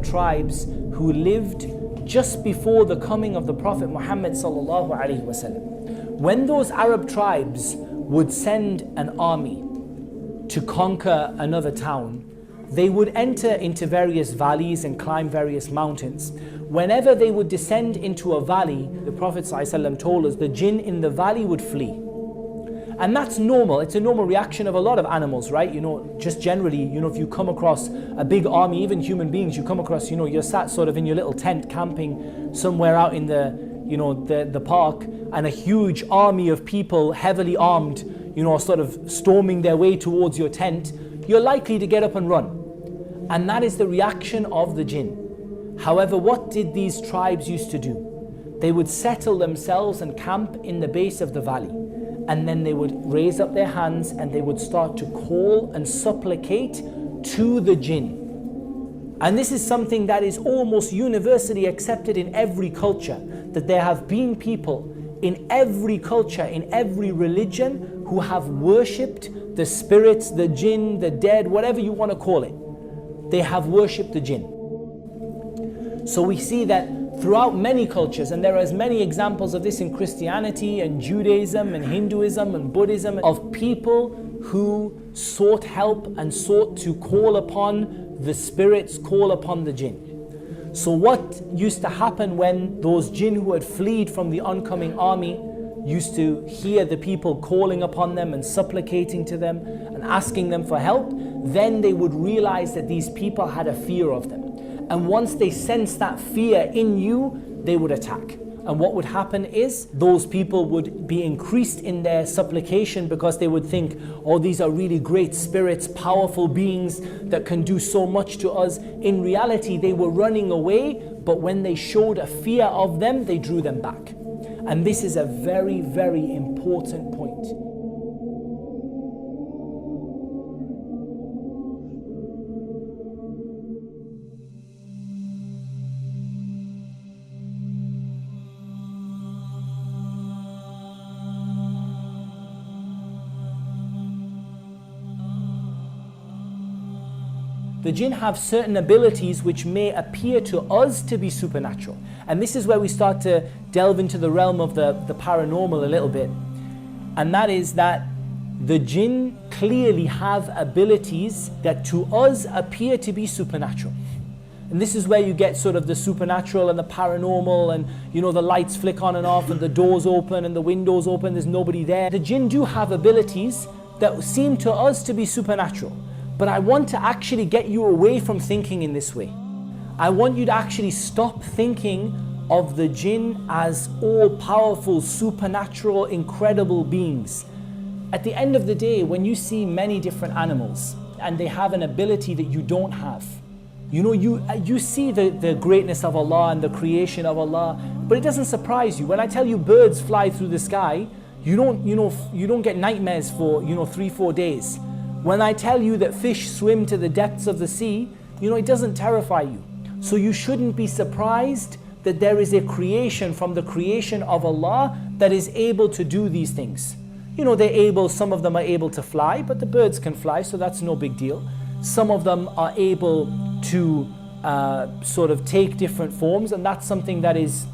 tribes who lived just before the coming of the Prophet Muhammad sallallahu alaihi wasallam. When those Arab tribes would send an army to conquer another town, they would enter into various valleys and climb various mountains. Whenever they would descend into a valley, the Prophet ﷺ told us the jinn in the valley would flee. And that's normal. It's a normal reaction of a lot of animals, right? Just generally, if you come across a big army, even human beings, you come across, you're sat sort of in your little tent camping somewhere out in the park, and a huge army of people, heavily armed, sort of storming their way towards your tent, you're likely to get up and run. And that is the reaction of the jinn. However, what did these tribes used to do? They would settle themselves and camp in the base of the valley. And then they would raise up their hands and they would start to call and supplicate to the jinn. And this is something that is almost universally accepted in every culture, that there have been people in every culture, in every religion, who have worshipped the spirits, the jinn, the dead, whatever you want to call it. They have worshipped the jinn. So we see that throughout many cultures, and there are as many examples of this in Christianity and Judaism and Hinduism and Buddhism, of people who sought help and sought to call upon the spirits, call upon the jinn. So what used to happen when those jinn who had fled from the oncoming army used to hear the people calling upon them and supplicating to them and asking them for help, then they would realize that these people had a fear of them. And once they sensed that fear in you, they would attack. And what would happen is those people would be increased in their supplication, because they would think, oh, these are really great spirits, powerful beings that can do so much to us. In reality, they were running away, but when they showed a fear of them, they drew them back. And this is a very, very important point. The jinn have certain abilities which may appear to us to be supernatural. And this is where we start to delve into the realm of the paranormal a little bit. And that is that the jinn clearly have abilities that to us appear to be supernatural. And this is where you get sort of the supernatural and the paranormal, and the lights flick on and off and the doors open and the windows open, there's nobody there. The jinn do have abilities that seem to us to be supernatural. But I want to actually get you away from thinking in this way. I want you to actually stop thinking of the jinn as all-powerful, supernatural, incredible beings. At the end of the day, when you see many different animals and they have an ability that you don't have, you see the greatness of Allah and the creation of Allah, but it doesn't surprise you. When I tell you birds fly through the sky, you don't get nightmares for 3-4 days. When I tell you that fish swim to the depths of the sea, it doesn't terrify you. So you shouldn't be surprised that there is a creation from the creation of Allah that is able to do these things. Some of them are able to fly, but the birds can fly, so that's no big deal. Some of them are able to sort of take different forms, and that's something that is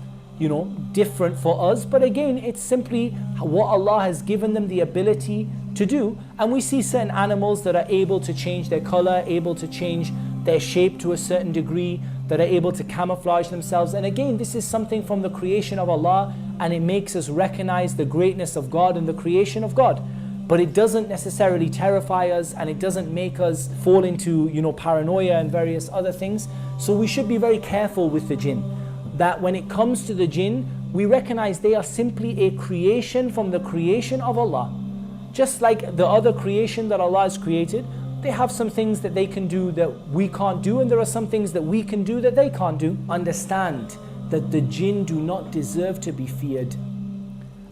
different for us. But again, it's simply what Allah has given them the ability to do. And we see certain animals that are able to change their color, able to change their shape to a certain degree, that are able to camouflage themselves. And again, this is something from the creation of Allah, and it makes us recognize the greatness of God and the creation of God. But it doesn't necessarily terrify us, and it doesn't make us fall into paranoia and various other things. So we should be very careful with the jinn, that when it comes to the jinn, we recognize they are simply a creation from the creation of Allah. Just like the other creation that Allah has created, they have some things that they can do that we can't do, and there are some things that we can do that they can't do. Understand that the jinn do not deserve to be feared.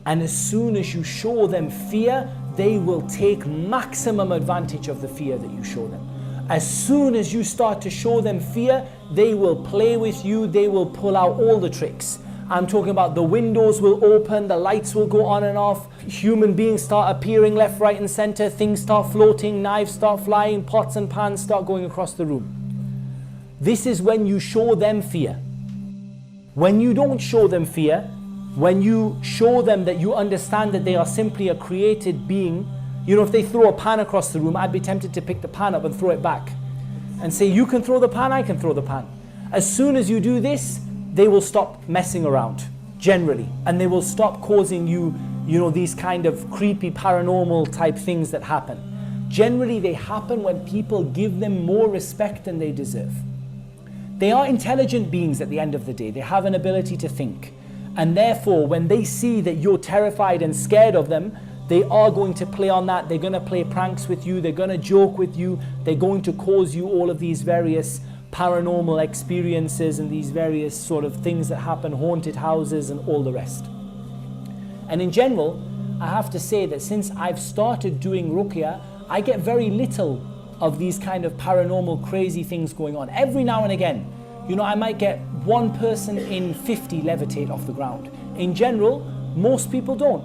And as soon as you show them fear, they will take maximum advantage of the fear that you show them. As soon as you start to show them fear, they will play with you, they will pull out all the tricks. I'm talking about the windows will open, the lights will go on and off, human beings start appearing left, right and center, things start floating, knives start flying, pots and pans start going across the room. This is when you show them fear. When you don't show them fear, when you show them that you understand that they are simply a created being, you know, if they throw a pan across the room, I'd be tempted to pick the pan up and throw it back and say, you can throw the pan, I can throw the pan. As soon as you do this, they will stop messing around, generally, and they will stop causing you, you know, these kind of creepy paranormal type things that happen. Generally, they happen when people give them more respect than they deserve. They are intelligent beings at the end of the day. They have an ability to think. And therefore, when they see that you're terrified and scared of them, they are going to play on that. They're going to play pranks with you. They're going to joke with you. They're going to cause you all of these various paranormal experiences and these various sort of things that happen, haunted houses and all the rest. And in general, I have to say that since I've started doing ruqya, I get very little of these kind of paranormal crazy things going on. Every now and again, you know, I might get one person in 50 levitate off the ground. In general, most people don't.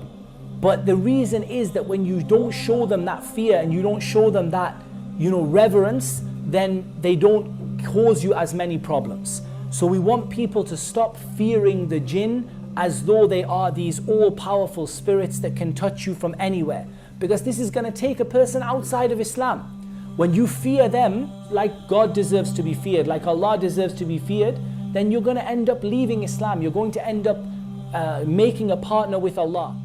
But the reason is that when you don't show them that fear and you don't show them that, you know, reverence, then they don't cause you as many problems. So we want people to stop fearing the jinn as though they are these all-powerful spirits that can touch you from anywhere. Because this is going to take a person outside of Islam. When you fear them like God deserves to be feared, like Allah deserves to be feared, then you're going to end up leaving Islam. You're going to end up making a partner with Allah.